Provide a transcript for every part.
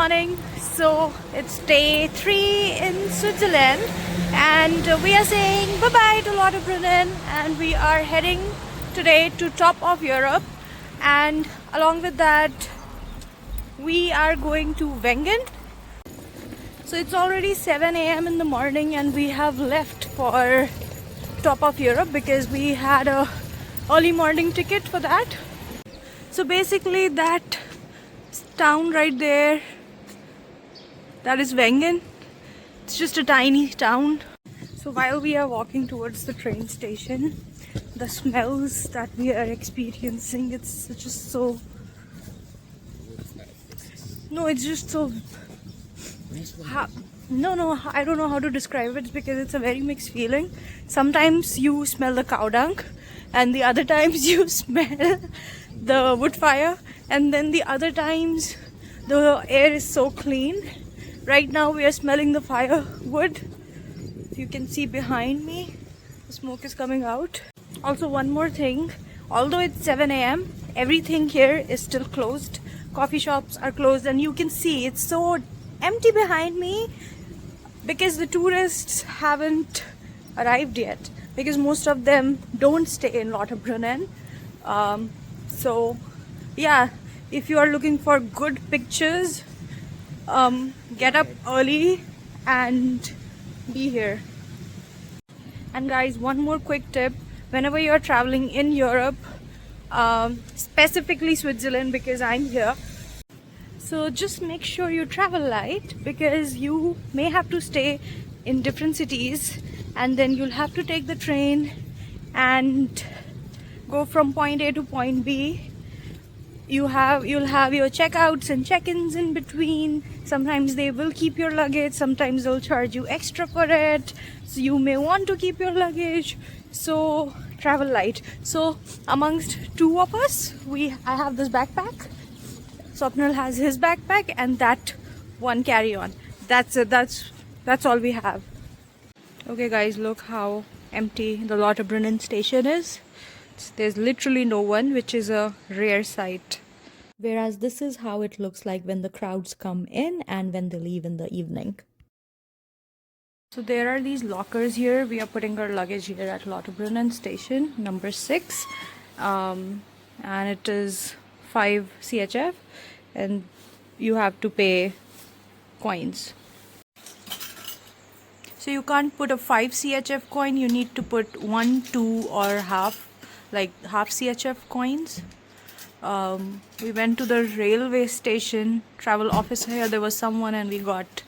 morning. So it's day 3 in Switzerland and we are saying bye-bye to Lauterbrunnen and we are heading today to top of Europe, and along with that we are going to Wengen. So it's already 7 a.m. in the morning and we have left for top of Europe because we had a early morning ticket for that. So basically that town right there, that is Wengen. It's just a tiny town. So while we are walking towards the train station, the smells that we are experiencing, it's just so... No, it's just so... No, I don't know how to describe it because it's a very mixed feeling. Sometimes you smell the cow dung and the other times you smell the wood fire, and then the other times the air is so clean. Right now we are smelling the firewood. You can see behind me the smoke is coming out. Also, one more thing, although it's 7 a.m. everything here is still closed. Coffee shops are closed and you can see it's so empty behind me because the tourists haven't arrived yet, because most of them don't stay in Lauterbrunnen. So yeah, if you are looking for good pictures, get up early and be here. And guys, one more quick tip: whenever you are traveling in Europe, specifically Switzerland because I'm here, so just make sure you travel light because you may have to stay in different cities and then you'll have to take the train and go from point A to point B. You'll have your checkouts and check-ins in between. Sometimes they will keep your luggage, sometimes they'll charge you extra for it, so you may want to keep your luggage. So travel light. So amongst two of us, I have this backpack, Swapnil has his backpack, and that one carry-on. That's it. That's all we have. Okay guys, look how empty the Lauterbrunnen station is. There's literally no one, which is a rare sight. Whereas this is how it looks like when the crowds come in and when they leave in the evening. So there are these lockers here. We are putting our luggage here at Lauterbrunnen station number 6, and it is 5 CHF and you have to pay coins. So you can't put a 5 CHF coin, you need to put 1, 2 or half, like half CHF coins. We went to the railway station, travel office here, there was someone and we got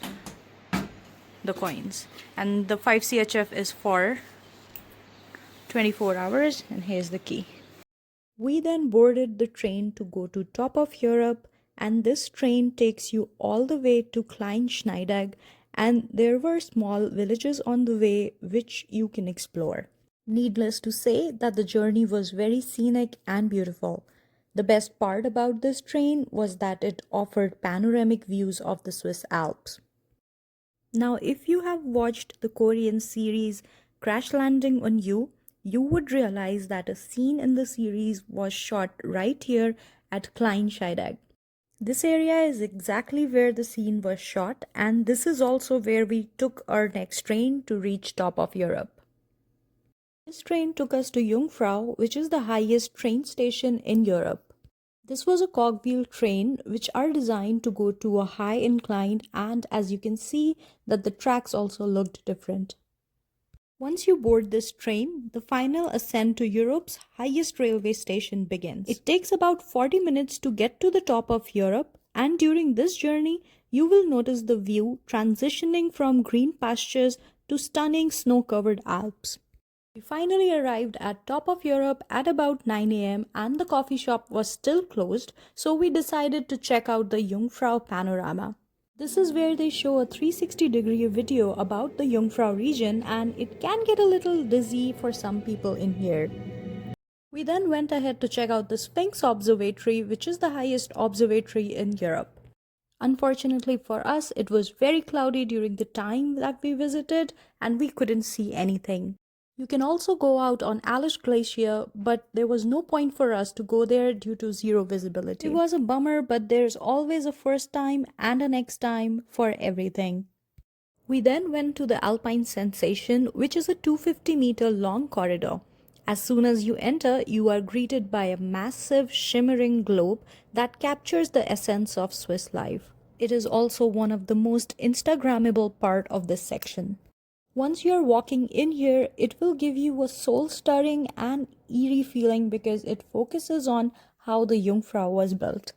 the coins. And the 5 CHF is for 24 hours and here's the key. We then boarded the train to go to top of Europe, and this train takes you all the way to Kleine Scheidegg, and there were small villages on the way which you can explore. Needless to say that the journey was very scenic and beautiful. The best part about this train was that it offered panoramic views of the Swiss Alps. Now, if you have watched the Korean series Crash Landing on You, you would realize that a scene in the series was shot right here at Kleine Scheidegg. This area is exactly where the scene was shot, and this is also where we took our next train to reach top of Europe. This train took us to Jungfrau, which is the highest train station in Europe. This was a cogwheel train which are designed to go to a high incline, and as you can see that the tracks also looked different. Once you board this train, the final ascent to Europe's highest railway station begins. It takes about 40 minutes to get to the top of Europe, and during this journey, you will notice the view transitioning from green pastures to stunning snow-covered Alps. We finally arrived at top of Europe at about 9 a.m. and the coffee shop was still closed, so we decided to check out the Jungfrau panorama. This is where they show a 360-degree video about the Jungfrau region, and it can get a little dizzy for some people in here. We then went ahead to check out the Sphinx Observatory, which is the highest observatory in Europe. Unfortunately for us, it was very cloudy during the time that we visited and we couldn't see anything. You can also go out on Aletsch Glacier, but there was no point for us to go there due to zero visibility. It was a bummer, but there's always a first time and a next time for everything. We then went to the Alpine Sensation, which is a 250-meter long corridor. As soon as you enter, you are greeted by a massive shimmering globe that captures the essence of Swiss life. It is also one of the most Instagrammable part of this section. Once you're walking in here, it will give you a soul-stirring and eerie feeling because it focuses on how the Jungfrau was built.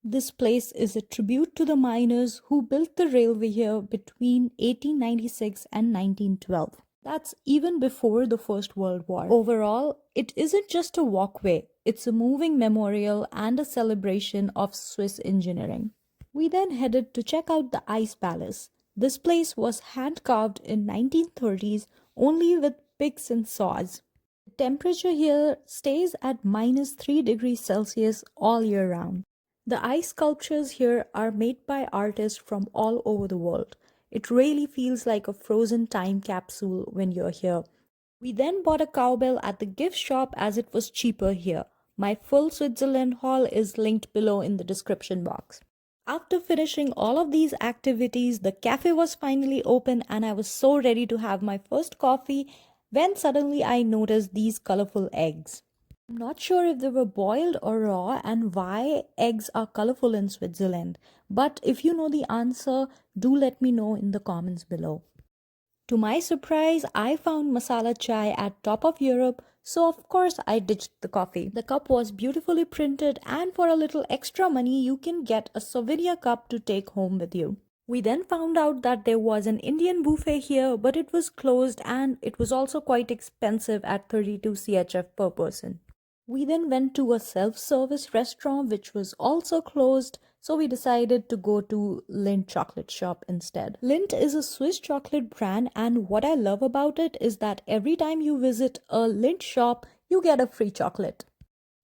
This place is a tribute to the miners who built the railway here between 1896 and 1912. That's even before the First World War. Overall, it isn't just a walkway, it's a moving memorial and a celebration of Swiss engineering. We then headed to check out the Ice Palace. This place was hand-carved in 1930s only with picks and saws. The temperature here stays at -3 degrees Celsius all year round. The ice sculptures here are made by artists from all over the world. It really feels like a frozen time capsule when you're here. We then bought a cowbell at the gift shop as it was cheaper here. My full Switzerland haul is linked below in the description box. After finishing all of these activities, the cafe was finally open and I was so ready to have my first coffee when suddenly I noticed these colorful eggs. I'm not sure if they were boiled or raw and why eggs are colorful in Switzerland, but if you know the answer, do let me know in the comments below. To my surprise, I found masala chai at Top of Europe, so of course I ditched the coffee. The cup was beautifully printed and for a little extra money you can get a souvenir cup to take home with you. We then found out that there was an Indian buffet here, but it was closed and it was also quite expensive at 32 CHF per person. We then went to a self-service restaurant which was also closed, so we decided to go to Lindt chocolate shop instead. Lindt is a Swiss chocolate brand and what I love about it is that every time you visit a Lindt shop, you get a free chocolate.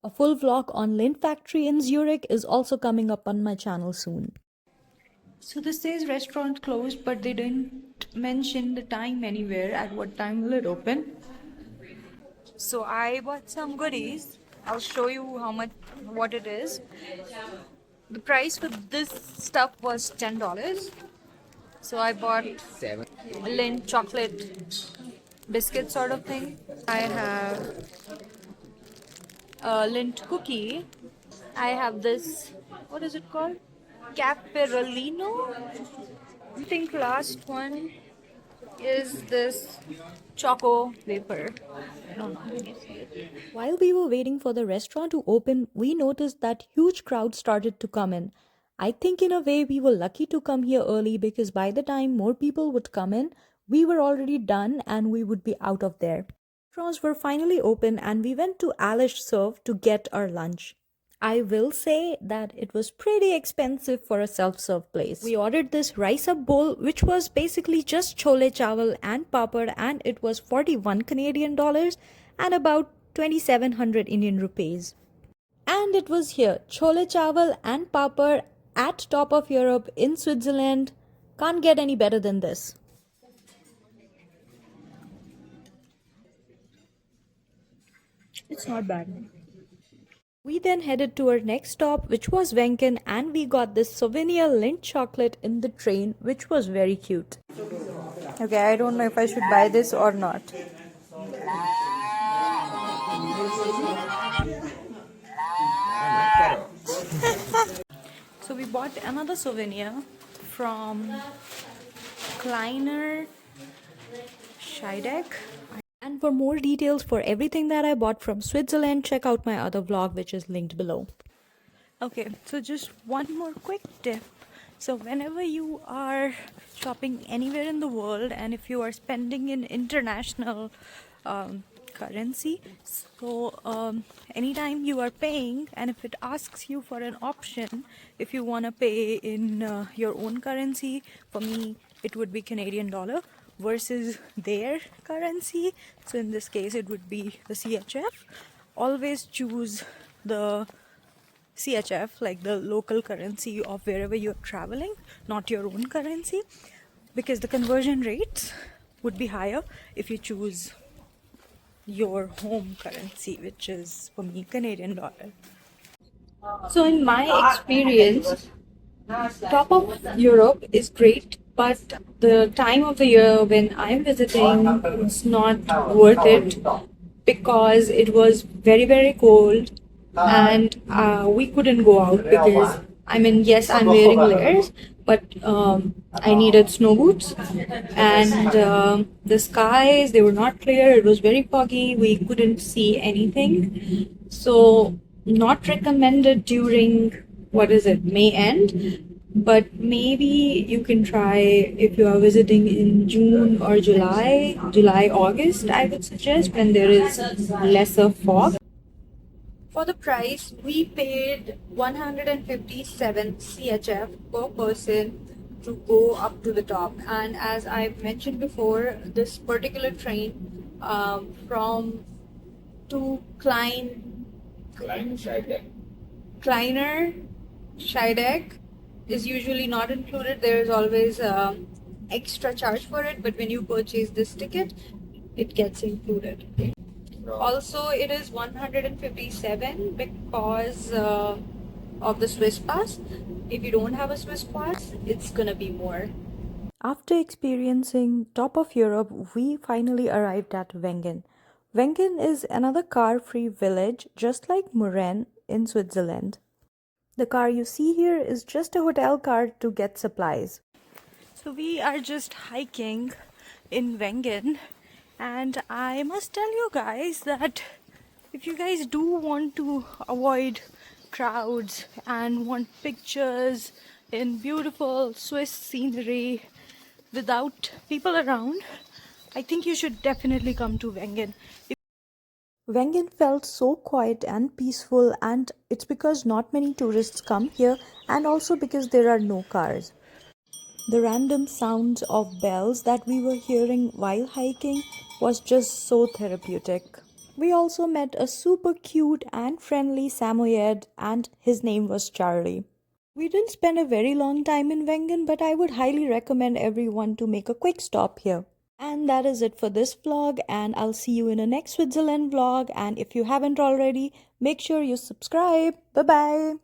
A full vlog on Lindt factory in Zurich is also coming up on my channel soon. So this says restaurant closed, but they didn't mention the time anywhere. At what time will it open? So I bought some goodies. I'll show you what it is. The price for this stuff was $10. So I bought a Lindt chocolate biscuit sort of thing. I have a Lindt cookie. I have this, what is it called? Caperolino? I think last one is this choco wafer. I don't know. Can you see it? While we were waiting for the restaurant to open, we noticed that huge crowds started to come in. I think in a way we were lucky to come here early because by the time more people would come in, we were already done and we would be out of there. Restaurants were finally open and we went to Aletsch Serve to get our lunch. I will say that it was pretty expensive for a self-serve place. We ordered this rice up bowl which was basically just chole chawal and papad and it was 41 Canadian dollars and about 2700 Indian rupees. And it was here, chole chawal and papad at Top of Europe in Switzerland. Can't get any better than this. It's not bad. We then headed to our next stop, which was Wengen, and we got this souvenir Lindt chocolate in the train, which was very cute. Okay, I don't know if I should buy this or not. So we bought another souvenir from Kleine Scheidegg. And for more details for everything that I bought from Switzerland, check out my other vlog which is linked below. Okay, so just one more quick tip. So whenever you are shopping anywhere in the world and if you are spending in international currency, so anytime you are paying and if it asks you for an option, if you want to pay in your own currency, for me it would be Canadian dollar versus their currency, so in this case it would be the CHF. Always choose the CHF, like the local currency of wherever you're traveling, not your own currency, because the conversion rates would be higher if you choose your home currency, which is for me Canadian dollar. So, in my experience, top of Europe is great, but the time of the year when I'm visiting, it's not worth it because it was very, very cold and we couldn't go out because I mean, yes, I'm wearing layers, but I needed snow boots and the skies, they were not clear, it was very foggy, we couldn't see anything. So, not recommended during what is it, May end, but maybe you can try if you are visiting in June or August, I would suggest when there is lesser fog. For the price, we paid 157 CHF per person to go up to the top. And as I've mentioned before, this particular train from to Kleiner Scheidegg is usually not included. There is always extra charge for it, but when you purchase this ticket, it gets included. Also, it is 157 because of the Swiss pass. If you don't have a Swiss pass, it's gonna be more. After experiencing top of Europe, we finally arrived at Wengen. Wengen is another car-free village just like Muren in Switzerland. The car you see here is just a hotel car to get supplies. So we are just hiking in Wengen, and I must tell you guys that if you guys do want to avoid crowds and want pictures in beautiful Swiss scenery without people around, I think you should definitely come to Wengen. Wengen felt so quiet and peaceful, and it's because not many tourists come here, and also because there are no cars. The random sounds of bells that we were hearing while hiking was just so therapeutic. We also met a super cute and friendly Samoyed, and his name was Charlie. We didn't spend a very long time in Wengen, but I would highly recommend everyone to make a quick stop here. And that is it for this vlog, and I'll see you in a next Switzerland vlog. And if you haven't already, make sure you subscribe. Bye bye.